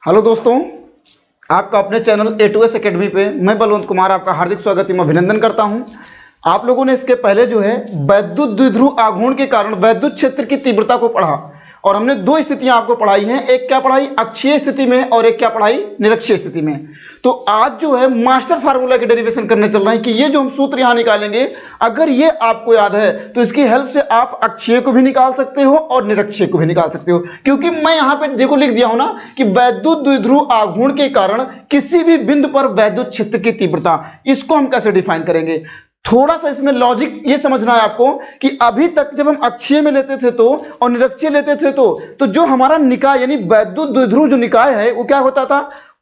Hello दोस्तों, आपका अपने चैनल A2S एकेडमी पे मैं बलवंत कुमार आपका हार्दिक स्वागत एवं अभिनंदन करता हूं। आप लोगों ने इसके पहले जो है वैद्युत द्विध्रुव आघूर्ण के कारण वैद्युत क्षेत्र की तीव्रता को पढ़ा और हमने दो स्थितियां आपको पढ़ाई हैं। एक क्या पढ़ाई अक्षीय स्थिति में और एक क्या पढ़ाई निरक्षीय स्थिति में। तो आज जो है मास्टर फार्मूला की डेरिवेशन करने चल रहे हैं कि ये जो हम सूत्र यहां निकालेंगे, अगर ये आपको याद है तो इसकी हेल्प से आप अक्षीय को भी निकाल सकते हो और निरक्षीय को भी निकाल सकते हो। क्योंकि मैं यहां पे देखो लिख दिया हूं ना कि वैद्युत द्विध्रुव आघूर्ण के कारण किसी भी बिंदु पर वैद्युत क्षेत्र की तीव्रता, इसको हम कैसे डिफाइन करेंगे। थोड़ा सा इसमें लॉजिक ये समझना है आपको कि अभी तक जब हम अक्षीय में लेते थे तो और निरक्षीय लेते थे तो जो हमारा निकाय यानी वैद्युत द्विध्रुव जो निकाय है वो क्या होता था,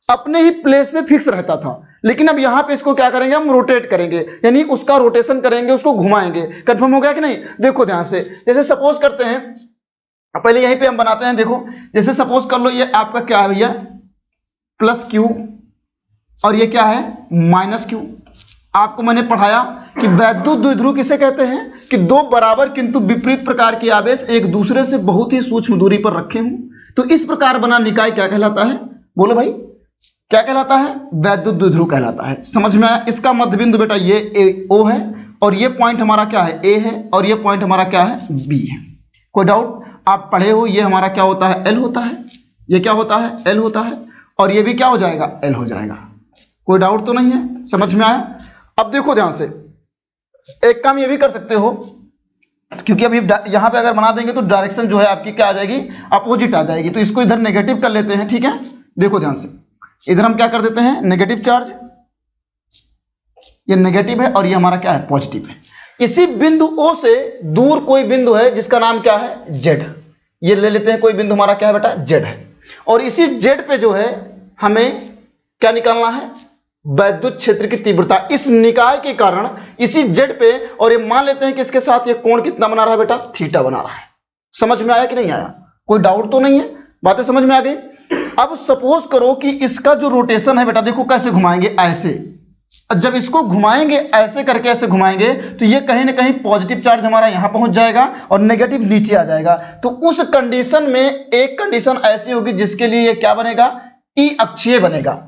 अपने ही प्लेस में फिक्स रहता था। लेकिन अब यहां पे इसको क्या करेंगे, हम रोटेट करेंगे, यानी उसका रोटेशन करेंगे, उसको घुमाएंगे। कंफर्म हो गया कि नहीं। देखो ध्यान से, जैसे सपोज करते हैं, पहले यहीं पे हम बनाते हैं। देखो जैसे सपोज कर लो ये आपका क्या है भैया, प्लस क्यू और ये क्या है माइनस क्यू। आपको मैंने पढ़ाया कि वैद्युत द्विध्रुव किसे कहते हैं कि दो बराबर किंतु विपरीत प्रकार के आवेश एक दूसरे से बहुत ही सूक्ष्म दूरी पर रखे हों। तो इस प्रकार बना निकाय क्या कहलाता है, बोलो भाई क्या कहलाता है, वैद्युत द्विध्रुव कहलाता है। समझ में आया। इसका मध्य बिंदु बेटा ये O है और ये पॉइंट हमारा क्या है A है और ये पॉइंट हमारा क्या है B है। कोई डाउट, आप पढ़े हो ये हमारा क्या होता है L होता है, ये क्या होता है L होता है और ये भी क्या हो जाएगा L हो जाएगा। कोई डाउट तो नहीं है, समझ में आया। अब देखो ध्यान से, एक काम ये भी कर सकते हो क्योंकि अभी यहां पे अगर बना देंगे तो डायरेक्शन जो है आपकी क्या आ जाएगी, अपोजिट आ जाएगी। तो इसको इधर नेगेटिव कर लेते हैं, ठीक है। देखो ध्यान से, इधर हम क्या कर देते हैं नेगेटिव चार्ज, ये नेगेटिव है और ये हमारा क्या है पॉजिटिव है। इसी बिंदु O से दूर कोई बिंदु है जिसका नाम क्या है Z, ये ले लेते हैं। कोई बिंदु हमारा क्या है बेटा Z है और इसी Z पे जो है हमें क्या निकालना है, वैद्युत क्षेत्र की तीव्रता इस निकाय के कारण इसी Z पे। और ये मान लेते हैं कि इसके साथ ये कोण कितना बना रहा है बेटा, थीटा बना रहा है। समझ में आया कि नहीं आया, कोई डाउट तो नहीं है, बातें समझ में आ गई। अब सपोज करो कि इसका जो रोटेशन है बेटा, देखो कैसे घुमाएंगे, ऐसे। जब इसको घुमाएंगे ऐसे करके, ऐसे घुमाएंगे तो ये कहीं ना कहीं पॉजिटिव चार्ज हमारा यहां पहुंच जाएगा और नेगेटिव नीचे आ जाएगा। तो उस कंडीशन में एक कंडीशन ऐसी होगी जिसके लिए ये क्या बनेगा, ई अक्षीय बनेगा।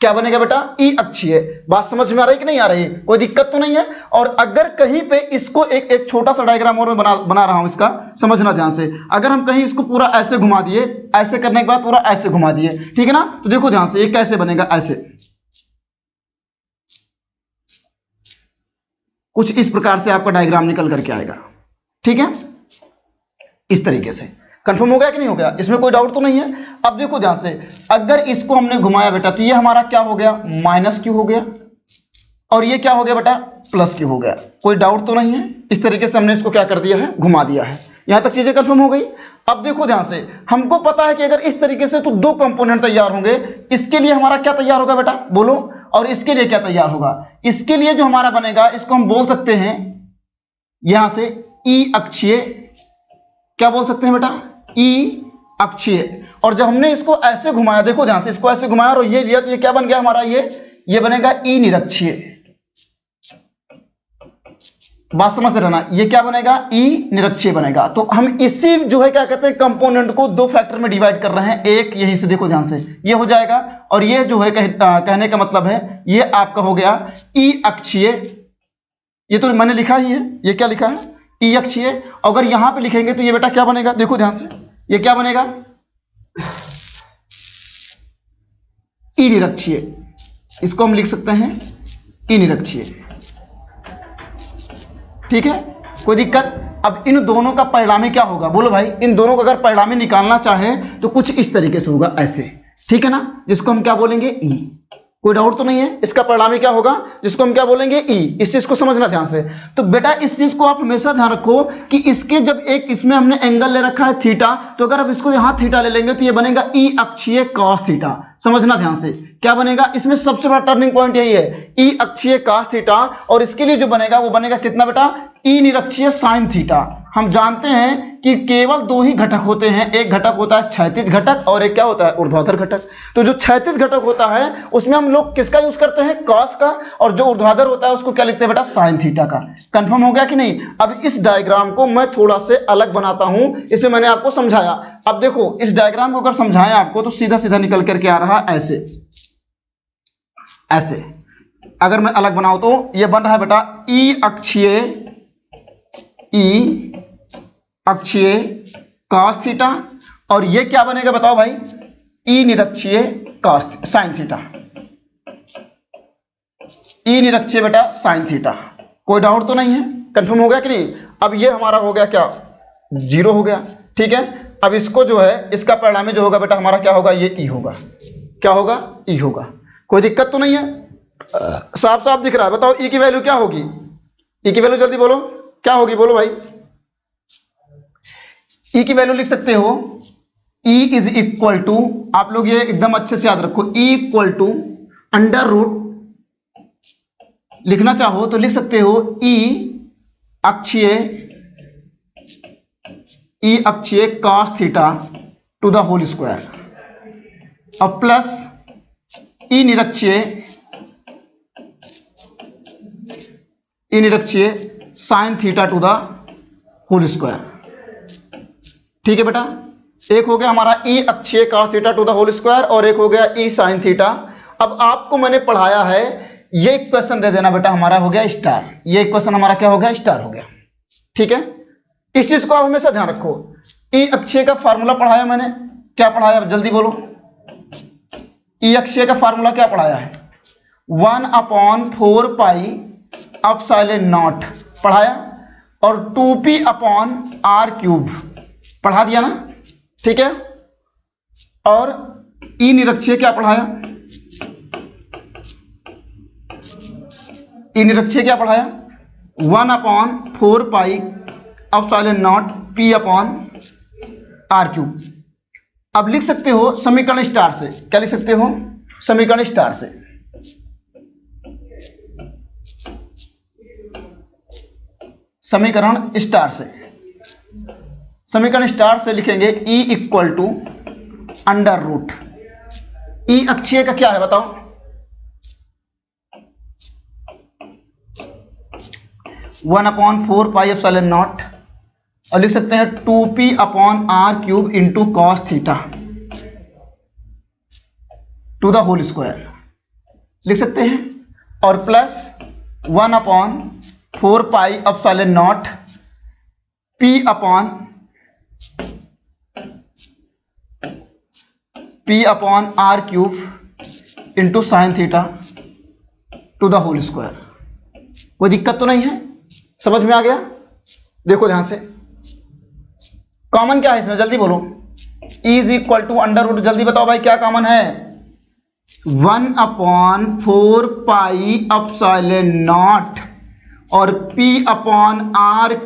क्या बनेगा बेटा, ई अक्षीय। बात समझ में आ रही कि नहीं आ रही, कोई दिक्कत तो नहीं है। और अगर कहीं पे इसको एक छोटा सा डायग्राम और मैं बना रहा हूं, इसका समझना ध्यान से। अगर हम कहीं इसको पूरा ऐसे घुमा दिए, ऐसे करने के बाद पूरा ऐसे घुमा दिए, ठीक है ना। तो देखो ध्यान से, ये कैसे बनेगा, ऐसे कुछ इस प्रकार से आपका डायग्राम निकल करके आएगा, ठीक है, इस तरीके से। कंफर्म हो गया कि नहीं हो गया, इसमें कोई डाउट तो नहीं है। अब देखो ध्यान से, अगर इसको हमने घुमाया बेटा तो ये हमारा क्या हो गया, माइनस क्यू हो गया और ये क्या हो गया बेटा, प्लस क्यू हो गया। कोई डाउट तो नहीं है। इस तरीके से हमने इसको क्या कर दिया है, घुमा दिया है। यहां तक चीजें कंफर्म हो गई। अब देखो ध्यान से, हमको पता है कि अगर इस तरीके से तो दो कंपोनेंट तैयार होंगे। इसके लिए हमारा क्या तैयार होगा बेटा, बोलो। और इसके लिए क्या तैयार होगा, इसके लिए जो हमारा बनेगा इसको हम बोल सकते हैं यहां से ई अक्षीय। क्या बोल सकते हैं बेटा, ई अक्षीय। और जब हमने इसको ऐसे घुमाया, देखो ध्यान से, इसको ऐसे घुमाया और ये लिया तो ये क्या बन गया हमारा, ये बनेगा ई निरक्षीय। बात समझते रहना, ये क्या बनेगा, ई निरक्षीय बनेगा। तो हम इसी जो है क्या कहते हैं कंपोनेंट को दो फैक्टर में डिवाइड कर रहे हैं। एक यहीं से देखो ध्यान से, ये हो जाएगा और ये जो है कहने का मतलब है ये आपका हो गया ई अक्षीय। ये तो मैंने लिखा ही है, ये क्या लिखा है, ई अक्षीय। अगर यहां पे लिखेंगे तो ये बेटा क्या बनेगा, देखो ध्यान से, ये क्या बनेगा, ई निरक्षीय। इसको हम लिख सकते हैं ई निरक्षीय, ठीक है, कोई दिक्कत। अब इन दोनों का परिणामी क्या होगा, बोलो भाई। इन दोनों का अगर परिणामी निकालना चाहे तो कुछ इस तरीके से होगा, ऐसे, ठीक है ना, जिसको हम क्या बोलेंगे ई। कोई डाउट तो नहीं है। इसका परिणामी क्या होगा, जिसको हम क्या बोलेंगे ई। इस चीज को समझना ध्यान से। तो बेटा इस चीज को आप हमेशा ध्यान रखो कि इसके जब एक इसमें हमने एंगल ले रखा है थीटा, तो अगर आप इसको यहां थीटा ले लेंगे तो ये बनेगा ई अक्षीय कॉस थीटा। समझना ध्यान से, क्या बनेगा, इसमें सबसे बड़ा टर्निंग पॉइंट यही है, ई अक्षीय cos थीटा, और इसके लिए जो बनेगा वो बनेगा कितना बेटा, ई निरक्षीय sin थीटा। हम जानते हैं कि केवल दो ही घटक होते हैं, एक घटक होता है क्षैतिज घटक और एक क्या होता है, ऊर्ध्वाधर घटक। तो जो क्षैतिज घटक होता है उसमें हम लोग किसका यूज करते हैं, cos का, और जो ऊर्ध्वाधर होता है उसको क्या लिखते हैं बेटा, sin थीटा का। कंफर्म हो गया कि नहीं। अब इस डायग्राम को मैं थोड़ा से अलग बनाता हूं, इसमें मैंने आपको समझाया। अब देखो इस डायग्राम को अगर समझाया आपको तो सीधा सीधा निकल करके आ रहा ऐसे, ऐसे अगर मैं अलग बनाऊं तो ये बन रहा है बेटा ई अक्षीय cos थीटा, और ये क्या बनेगा बताओ भाई, ई निरक्षीय sin थीटा, ई निरक्षीय बेटा sin थीटा। कोई डाउट तो नहीं है, कंफर्म हो गया कि नहीं। अब ये हमारा हो गया क्या, 0 हो गया, ठीक है। अब इसको जो है, इसका परिणामी जो होगा बेटा हमारा क्या होगा, ये ई होगा, क्या होगा, ई होगा। कोई दिक्कत तो नहीं है, साफ साफ दिख रहा है। बताओ ई की वैल्यू क्या होगी, ई की वैल्यू जल्दी बोलो क्या होगी, बोलो भाई। ई की वैल्यू लिख सकते हो, ई इज इक्वल टू, आप लोग ये एकदम अच्छे से याद रखो, E equal to under root, लिखना चाहो तो लिख सकते हो ई अक्षीय cos theta to the whole square, अब प्लस ई निरक्षीय sin theta to the whole square. ठीक है बेटा, एक हो गया हमारा ई अक्षीय cos theta to the whole square और एक हो गया ई sin थीटा। अब आपको मैंने पढ़ाया है, ये इक्वेशन दे देना बेटा हमारा हो गया स्टार, ये इक्वेशन हमारा क्या हो गया, स्टार हो गया। ठीक है, इस चीज को आप हमेशा ध्यान रखो। ई अक्षीय का फार्मूला पढ़ाया मैंने, क्या पढ़ाया जल्दी बोलो, ई अक्षीय का फार्मूला क्या पढ़ाया है, 1/4 पाई एप्सिलॉन नॉट पढ़ाया, और 2p/r³ पढ़ा दिया ना, ठीक है। और ई निरक्षीय क्या पढ़ाया, ई निरक्षीय क्या पढ़ाया, 1/4 पाई एप्सिलॉन नॉट p/r³। अब लिख सकते हो समीकरण स्टार से, क्या लिख सकते हो, समीकरण स्टार से, समीकरण स्टार से, समीकरण स्टार से लिखेंगे E equal to under root, E अक्षीय का क्या है बताओ, 1/4 पाई एप्सिलॉन नॉट, और लिख सकते हैं 2p/r³ into cos theta to the whole square लिख सकते हैं, और plus 1/4 pi epsilon naught p/r³ into sin theta to the whole square. कोई दिक्कत तो नहीं है, समझ में आ गया। देखो ध्यान से, कॉमन क्या है इसमें जल्दी बोलो, E is equal to under root, जल्दी बताओ भाई क्या कॉमन है, 1/4 पाई एप्सिलॉन नॉट और p/r³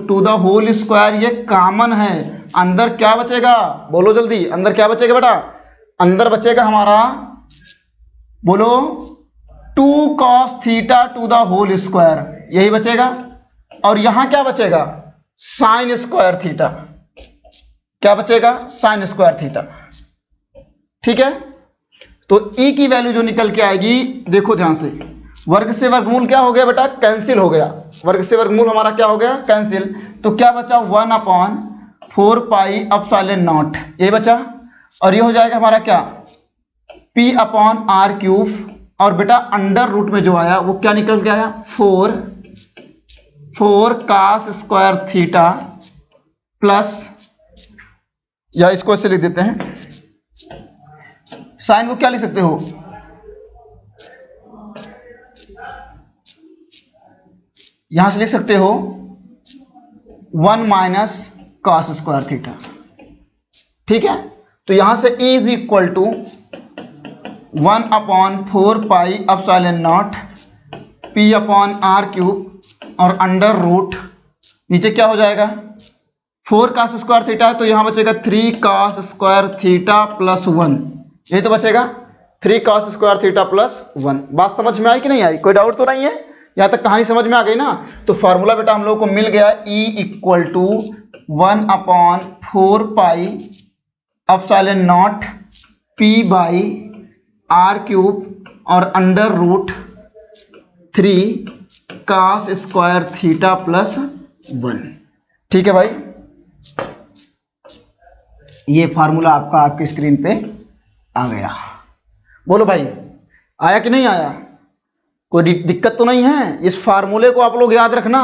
to the whole square, ये कॉमन है। अंदर क्या बचेगा बोलो जल्दी, अंदर क्या बचेगा बेटा, अंदर बचेगा हमारा बोलो 2 cos theta to the whole square, यही बचेगा। और यहां क्या बचेगा, साइन स्क्वायर थीटा, क्या बचेगा, साइन स्क्वायर थीटा। ठीक है, तो ई की वैल्यू जो निकल के आएगी, देखो ध्यान से, वर्ग से वर्गमूल क्या हो गया बेटा, कैंसिल हो गया, वर्ग से वर्गमूल हमारा क्या हो गया, कैंसिल। तो क्या बचा, 1/4 पाई एप्सिलॉन नॉट, ये बचा, और ये हो जाएगा हमारा क्या, p/r³, और बेटा अंडर रूट में जो आया वो क्या निकल के आया, 4 cos स्क्वायर थीटा प्लस, या इसको ऐसे लिख देते हैं, साइन को क्या लिख सकते हो, यहां से लिख सकते हो 1 - cos स्क्वायर थीटा। ठीक है, तो यहां से E is equal to 1/4 pi epsilon naught p/r³ और अंडर रूट, नीचे क्या हो जाएगा, 4 cos स्क्वायर थीटा है तो यहां बचेगा 3 cos स्क्वायर थीटा प्लस 1, यही तो बचेगा। 3 cos स्क्वायर थीटा प्लस 1। बात समझ में आई कि नहीं आई? कोई डाउट तो नहीं है? यहाँ तक कहानी समझ में आ गई ना? तो फार्मूला बेटा हम लोग को मिल गया E equal to 1/4 pi epsilon not P by R cube और under root 3 cos square theta plus 1। ठीक है भाई, ये फार्मूला आपकी स्क्रीन पे आ गया। बोलो भाई, आया कि नहीं आया? कोई दिक्कत तो नहीं है? इस फार्मूले को आप लोग याद रखना,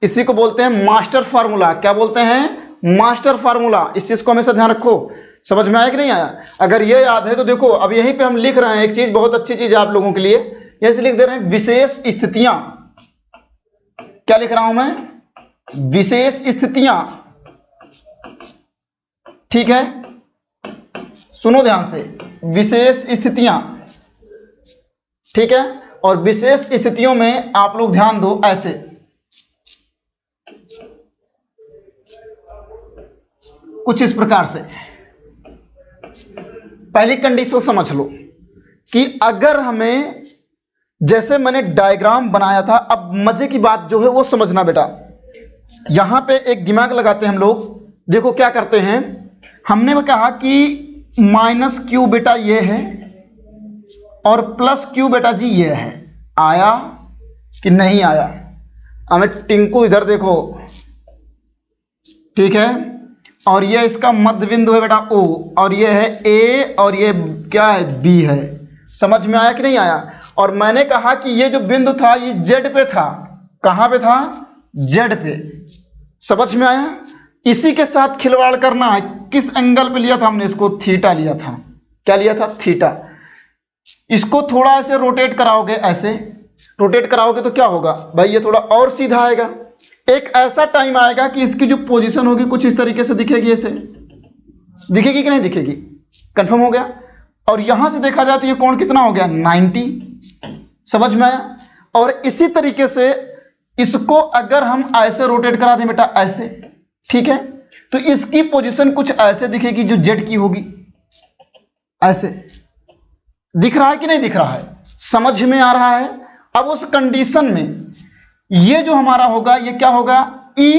इसी को बोलते हैं मास्टर फार्मूला। क्या बोलते हैं? Master formula. इस चीज को हमेशा ध्यान रखो। समझ में आया कि नहीं आया? अगर ये याद है तो देखो, अब यहीं पे हम लिख रहे हैं एक चीज, बहुत अच्छी चीज है आप लोगों के लिए। ऐसे लिख दे रहे हैं विशेष स्थितियां। क्या लिख रहा हूं मैं? विशेष स्थितियां। ठीक है, सुनो ध्यान से, विशेष स्थितियां। ठीक है, और विशेष स्थितियों में आप लोग ध्यान दो ऐसे, कुछ इस प्रकार से। पहली कंडीशन समझ लो कि अगर हमें, जैसे मैंने डायग्राम बनाया था, अब मजे की बात जो है वो समझना बेटा। यहां पे एक दिमाग लगाते हैं हम लोग। देखो क्या करते हैं, हमने वो कहा कि माइनस क्यू बेटा ये है और प्लस क्यू बेटा जी ये है। आया कि नहीं आया? हमें टिंकू इधर देखो, ठीक है, और ये इसका मध्य बिंदु है बेटा O, और ये है A, और ये क्या है? B है। समझ में आया कि नहीं आया? और मैंने कहा कि ये जो बिंदु था ये Z पे था। कहां पे था? Z पे। समझ में आया? इसी के साथ खिलवाड़ करना है। किस एंगल पे लिया था हमने इसको? थीटा लिया था। क्या लिया था? थीटा। इसको थोड़ा ऐसे रोटेट कराओगे, ऐसे रोटेट कराओगे तो क्या होगा भाई? ये थोड़ा और सीधा आएगा। एक ऐसा टाइम आएगा कि इसकी जो पोजीशन होगी कुछ इस तरीके से दिखेगी। ऐसे दिखेगी कि नहीं दिखेगी? कंफर्म हो गया। और यहां से देखा जाए तो ये कोण कितना हो गया? 90। समझ में आया? और इसी तरीके से इसको अगर हम ऐसे रोटेट करा दें बेटा, ऐसे, ठीक है, तो इसकी पोजीशन कुछ ऐसे दिखेगी जो जेड की होगी। ऐसे दिख रहा है कि नहीं दिख रहा है? समझ में आ रहा है? अब उस कंडीशन में ये जो हमारा होगा ये क्या होगा? ई।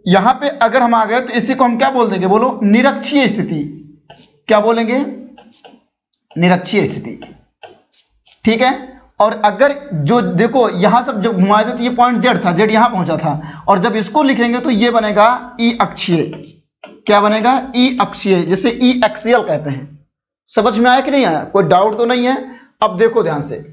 यहां पे अगर हम आ गए तो इसी को हम क्या बोल देंगे? बोलो, निरक्षीय स्थिति। क्या बोलेंगे? निरक्षीय स्थिति। ठीक है, और अगर जो देखो यहां से जब घुमाए थे तो ये पॉइंट जेड था, जेड यहां पहुंचा था, और जब इसको लिखेंगे तो ये बनेगा ई अक्षीय। क्या बनेगा? ई अक्षीय, जिसे ई एक्सियल कहते हैं। समझ में आया कि नहीं आया? कोई डाउट तो नहीं है? अब देखो ध्यान से,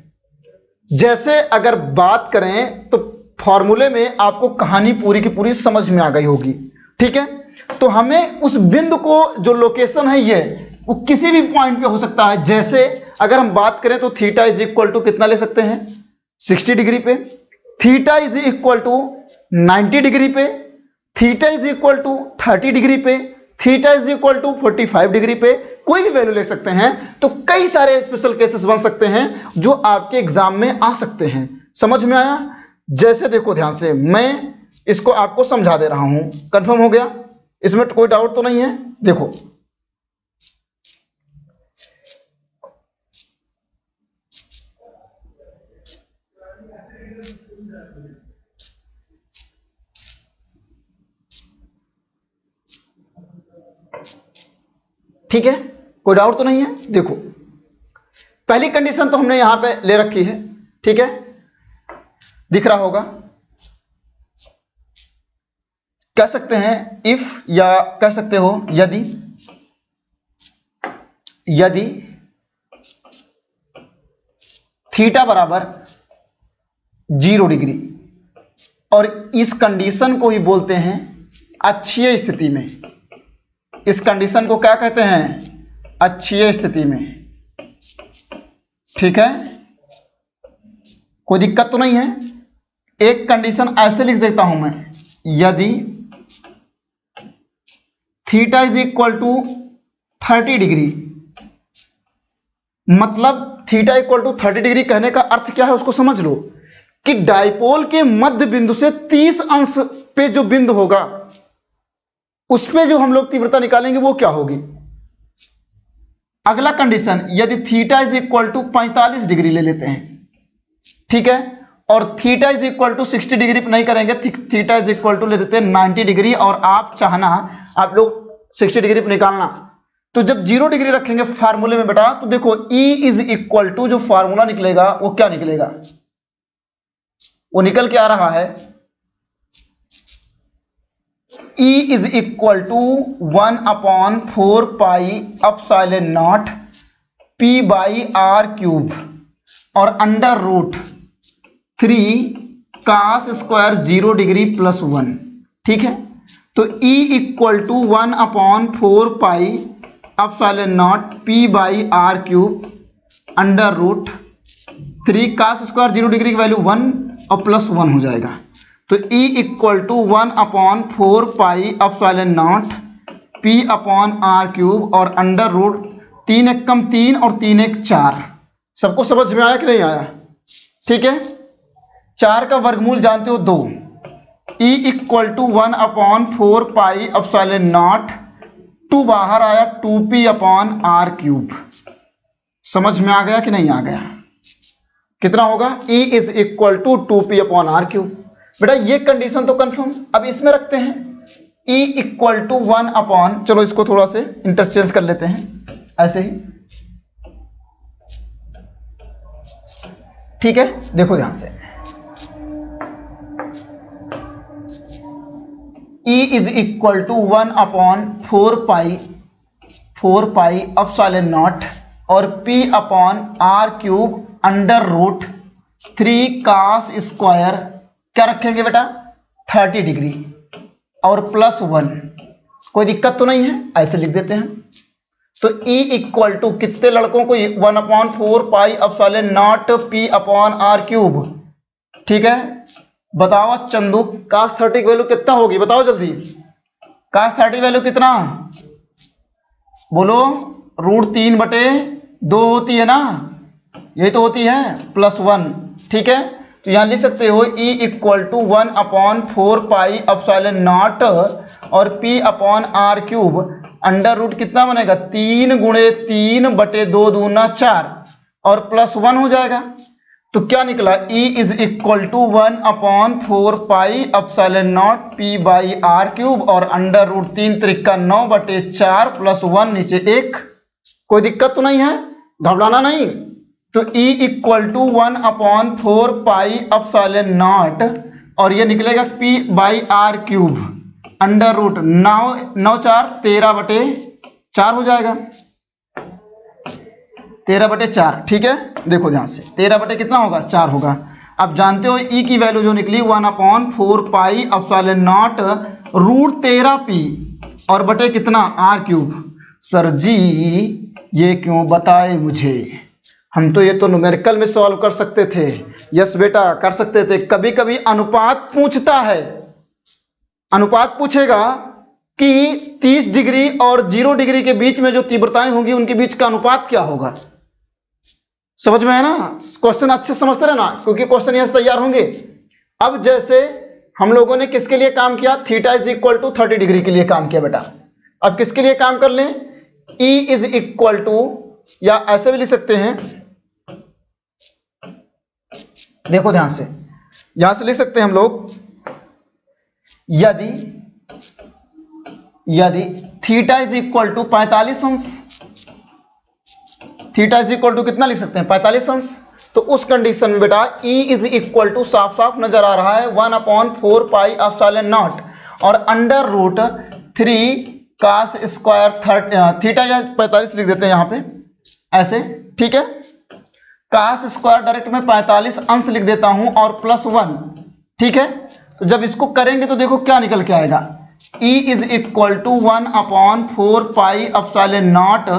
जैसे अगर बात करें तो फॉर्मूले में आपको कहानी पूरी की पूरी समझ में आ गई होगी। ठीक है, तो हमें उस बिंदु को, जो लोकेशन है ये, वो किसी भी पॉइंट पे हो सकता है। जैसे अगर हम बात करें तो थीटा इज इक्वल टू कितना ले सकते हैं? 60 डिग्री पे। Theta is equal to 90 degree पे। Theta is equal to 30 degree पे। Theta is equal to 45 degree पे। कोई भी वैल्यू ले सकते हैं। तो कई सारे स्पेशल केसेस बन सकते हैं जो आपके एग्जाम में आ सकते हैं। समझ में आया? जैसे देखो ध्यान से, मैं इसको आपको समझा दे रहा हूं। कंफर्म हो गया? इसमें कोई डाउट तो नहीं है? देखो, ठीक है, कोई डाउट तो नहीं है? देखो, पहली कंडीशन तो हमने यहां पे ले रखी है। ठीक है, दिख रहा होगा। कह सकते हैं इफ, या कह सकते हो यदि। यदि थीटा बराबर 0 डिग्री, और इस कंडीशन को ही बोलते हैं अक्षीय स्थिति में। इस कंडीशन को क्या कहते हैं? अक्षीय स्थिति में। ठीक है, कोई दिक्कत तो नहीं है? एक कंडीशन ऐसे लिख देता हूं मैं, यदि theta is equal to 30 degree, मतलब थीटा इक्वल टू 30 डिग्री कहने का अर्थ क्या है उसको समझ लो, कि डायपोल के मध्य बिंदु से 30 अंश पे जो बिंदु होगा उस पे जो हम लोग तीव्रता निकालेंगे वो क्या होगी? अगला कंडीशन, यदि theta is equal to 45 degree ले लेते हैं, ठीक है, और theta is equal to 60 degree नहीं करेंगे, थीटा इज इक्वल टू ले देते हैं 90 डिग्री, और आप चाहना आप लोग 60 डिग्री पर निकालना, तो जब 0 डिग्री रखेंगे फार्मूले में बेटा, तो देखो E इज इक्वल टू जो फार्मूला निकलेगा वो क्या निकलेगा, वो निकल के आ रहा है E is equal to 1/4 pi epsilon not P by R cube और under root 3 cos square 0 degree plus 1, ठीक है। तो E equal to 1/4 pi epsilon not P by R cube under root 3 cos square 0 degree की value 1 और plus 1 हो जाएगा। तो E equal to 1/4 pi epsilon not P upon R cube और under root 3 एकम 3 और 3 एक 4। सबको समझ में आया कि नहीं आया? ठीक है, 4 का वर्गमूल जानते हो 2। E equal to 1/4 pi epsilon naught, 2 बाहर आया 2P अपॉन आर क्यूब। समझ में आ गया कि नहीं आ गया? कितना होगा? E is equal to 2P upon R cube. बेटा ये कंडीशन तो कंफर्म। अब इसमें रखते हैं E इक्वल टू 1 अपॉन, चलो इसको थोड़ा से इंटरचेंज कर लेते हैं ऐसे ही, ठीक है। देखो ध्यान से, E is equal to 1/4 pi epsilon naught और P upon R cube under root 3 cos square, क्या रखेंगे बेटा 30 डिग्री और प्लस 1। कोई दिक्कत तो नहीं है, ऐसे लिख देते हैं। तो E इक्वल टू कितने लड़कों को 1/4 pi epsilon not P upon R cube, ठीक है। बताओ चंदू, cos 30 की वैल्यू कितना होगी? बताओ जल्दी, cos 30 वैल्यू कितना? बोलो, √3/2 होती है ना, यही तो होती है, प्लस 1, ठीक है। तो यहाँ लिख सकते हो E equal to 1/4 pi epsilon naught और P upon R cube under root कितना बनेगा 3 × 3/2 दूना 4 और प्लस 1 हो जाएगा। तो क्या निकला? E is equal to 1/4 pi epsilon not P by R cube और अंडर रूट 3 त्रिका 9/4 प्लस 1 नीचे 1। कोई दिक्कत तो नहीं है, घबराना नहीं। तो E equal to 1/4 pi epsilon naught और ये निकलेगा P by R cube under root 9×4 13/4 हो जाएगा, 13/4, ठीक है। देखो ध्यान से, 13 कितना होगा 4 होगा। अब जानते हो E की वैल्यू जो निकली 1/4 पाई एप्सिलॉन नॉट √13P और बटे कितना आर क्यूब। सर जी ये क्यों बताए मुझे, हम तो ये तो न्यूमेरिकल में सॉल्व कर सकते थे। यस बेटा कर सकते थे। कभी कभी अनुपात पूछता है, अनुपात पूछेगा कि 30 डिग्री और 0 डिग्री के बीच में जो तीव्रताएं होंगी उनके बीच का अनुपात क्या होगा। समझ में है ना? क्वेश्चन अच्छे समझते रहना, क्योंकि क्वेश्चन यहां से तैयार होंगे। अब जैसे हम लोगों ने किसके लिए काम किया? Theta is equal to 30 degree के लिए काम किया बेटा। अब किसके लिए काम कर लें? E इज इक्वल टू, या ऐसे भी लिख सकते हैं, देखो ध्यान से, यहां से लिख सकते हैं हम लोग, यदि थीटा इज इक्वल टू 45 अंश, थीटा इज इक्वल टू कितना लिख सकते हैं 45 अंश, तो उस कंडीशन में बेटा E इज इक्वल टू साफ साफ नजर आ रहा है 1/4 पाई एप्सिलॉन नॉट और under root 3 cos square theta, या 45 लिख देते हैं यहां पे ऐसे, ठीक है। cos स्क्वायर डायरेक्ट में 45 अंश लिख देता हूं और प्लस 1, ठीक है। तो जब इसको करेंगे तो देखो क्या निकल के आएगा। E is equal to 1/4 pi epsilon naught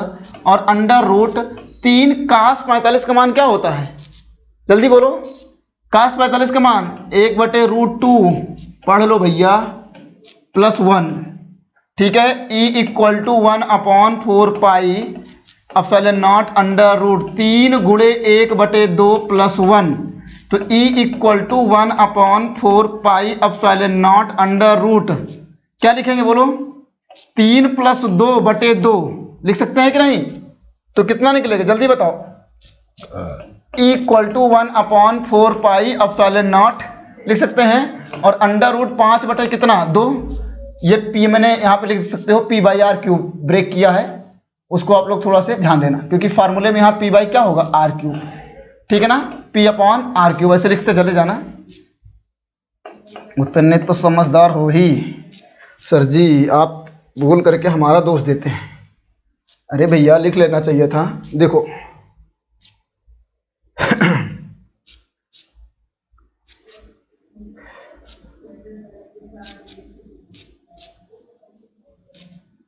और अंडर रूट 3 cos 45 का मान क्या होता है? जल्दी बोलो, cos 45 का मान 1/√2, पढ़ लो भैया, प्लस 1, ठीक है। E equal to 1/4 pi epsilon naught under root 3 × 1/2 plus 1। तो E equal to 1/4 pi epsilon naught under root, क्या लिखेंगे बोलो? 3 + 2/2 लिख सकते हैं कि नहीं? तो कितना निकलेगा जल्दी बताओ। Equal to 1/4 pi epsilon naught लिख सकते हैं, और अंडर रूट 5 बटे कितना 2, ये पी मैंने यहाँ पे लिख सकते हो P by R cube, break किया है उसको आप लोग थोड़ा से ध्यान देना, क्योंकि फार्मूले में यहाँ पी बाई क्या होगा आर क्यूब, ठीक है ना, पी अपॉन आर क्यूब ऐसे लिखते चले जाना। उतने तो समझदार हो ही सर जी, आप भूल करके हमारा दोष देते हैं। अरे भैया लिख लेना चाहिए था। देखो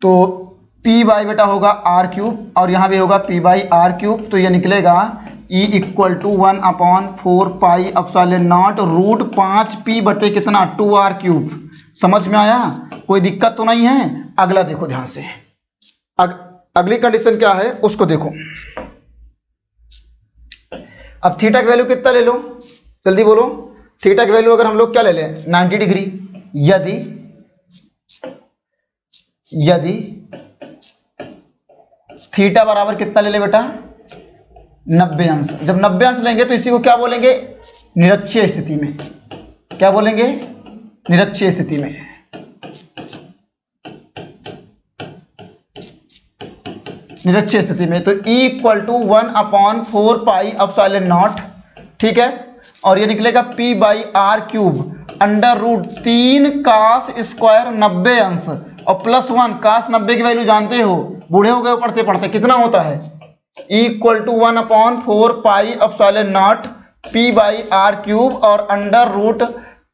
तो P बाई बेटा होगा आर क्यूब, और यहाँ भी होगा P बाई आर क्यूब, तो ये निकलेगा E equal to 1/4 pi epsilon naught root 5P बटे कितना 2R क्यूब। समझ में आया, कोई दिक्कत तो नहीं है। अगला देखो ध्यान से, अगली कंडीशन क्या है उसको देखो। अब थीटा की वैल्यू कितना ले लो जल्दी बोलो। थीटा की वैल्यू अगर हम लोग क्या ले लें 90 डिग्री, यदि थीटा बराबर कितना ले ले बेटा 90 अंश। जब 90 अंश लेंगे तो इसी को क्या बोलेंगे निरक्षीय स्थिति में। क्या बोलेंगे निरक्षीय स्थिति में। निरक्षीय स्थिति में तो E equal to 1/4 pi epsilon naught, ठीक है, और ये निकलेगा P by R cube under root 3 cos square 90 अंश और प्लस 1 कास 90 की वैल्यू जानते हो, बूढ़े हो गए पढ़ते पढ़ते, कितना होता है E equal to 1/4 pi epsilon not P by R cube और अंडर रूट,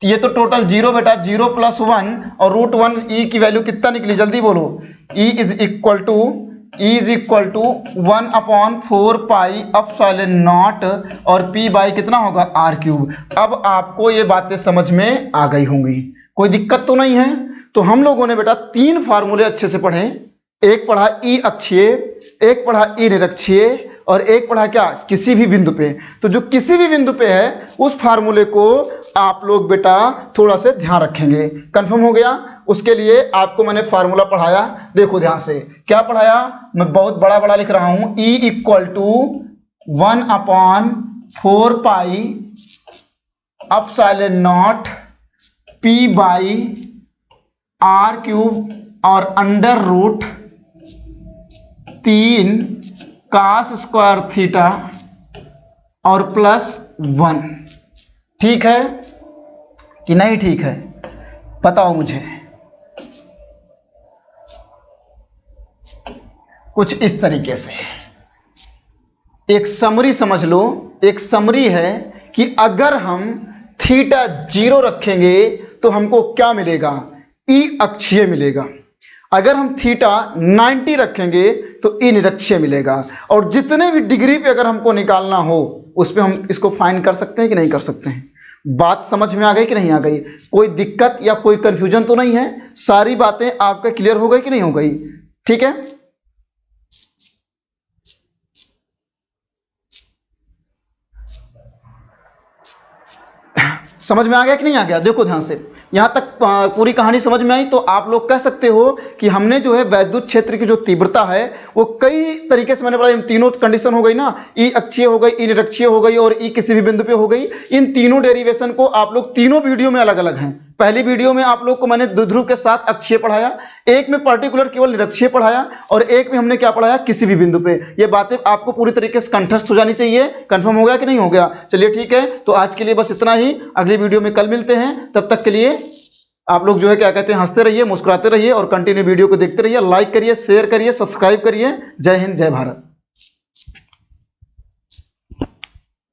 ये तो टोटल जीरो बेटा, 0 + 1 और रूट 1 E की वैल्यू कितना निकली जल्दी बोलो। E is equal to 1/4 pi epsilon naught और P बाई कितना होगा आर क्यूब। अब आपको ये बातें समझ में आ गई होंगी, कोई दिक्कत तो नहीं है। तो हम लोगों ने बेटा 3 फार्मूले अच्छे से पढ़े, एक पढ़ा ई अक्षीय, एक पढ़ा ई निरक्षीय और एक पढ़ा क्या किसी भी बिंदु पे। तो जो किसी भी बिंदु पे है उस फार्मूले को आप लोग बेटा थोड़ा से ध्यान रखेंगे। कंफर्म हो गया। उसके लिए आपको मैंने फार्मूला पढ़ाया, देखो ध्यान से क्या पढ़ाया, मैं बहुत बड़ा बड़ा लिख रहा हूं। E equal to 1/4 pi epsilon not P by R cube और under root 3 cos square theta और प्लस 1। ठीक है कि नहीं ठीक है बताओ मुझे। कुछ इस तरीके से एक समरी समझ लो। एक समरी है कि अगर हम थीटा 0 रखेंगे तो हमको क्या मिलेगा, ई अक्षीय मिलेगा। अगर हम थीटा 90 रखेंगे तो ई निरक्षीय मिलेगा। और जितने भी डिग्री पे अगर हमको निकालना हो उस पे हम इसको फाइंड कर सकते हैं कि नहीं कर सकते हैं। बात समझ में आ गई कि नहीं आ गई, कोई दिक्कत या कोई कंफ्यूजन तो नहीं है, सारी बातें आपका क्लियर हो गई कि नहीं हो गई। ठीक है, समझ में आ गया कि नहीं आ गया। देखो ध्यान से, यहां तक पूरी कहानी समझ में आई तो आप लोग कह सकते हो कि हमने जो है वैद्युत क्षेत्र की जो तीव्रता है वो कई तरीके से मैंने पढ़ा। इन तीनों कंडीशन हो गई ना, ई अक्षीय हो गई, ई निरक्षीय हो गई और ई किसी भी बिंदु पे हो गई। इन तीनों डेरिवेशन को आप लोग तीनों वीडियो में अलग अलग हैं। पहली वीडियो में आप लोग को मैंने द्विध्रुव के साथ अक्षीय पढ़ाया, एक में पर्टिकुलर केवल निरक्षीय पढ़ाया और एक में हमने क्या पढ़ाया किसी भी बिंदु पे। ये बातें आपको पूरी तरीके से कंठस्थ हो जानी चाहिए। कंफर्म हो गया कि नहीं हो गया। चलिए ठीक है, तो आज के लिए बस इतना ही। अगली वीडियो में कल मिलते हैं, तब तक के लिए आप लोग जो है क्या कहते हैं हंसते रहिए, मुस्कुराते रहिए और कंटिन्यू वीडियो को देखते रहिए। लाइक करिए, शेयर करिए, सब्सक्राइब करिए। जय हिंद, जय भारत।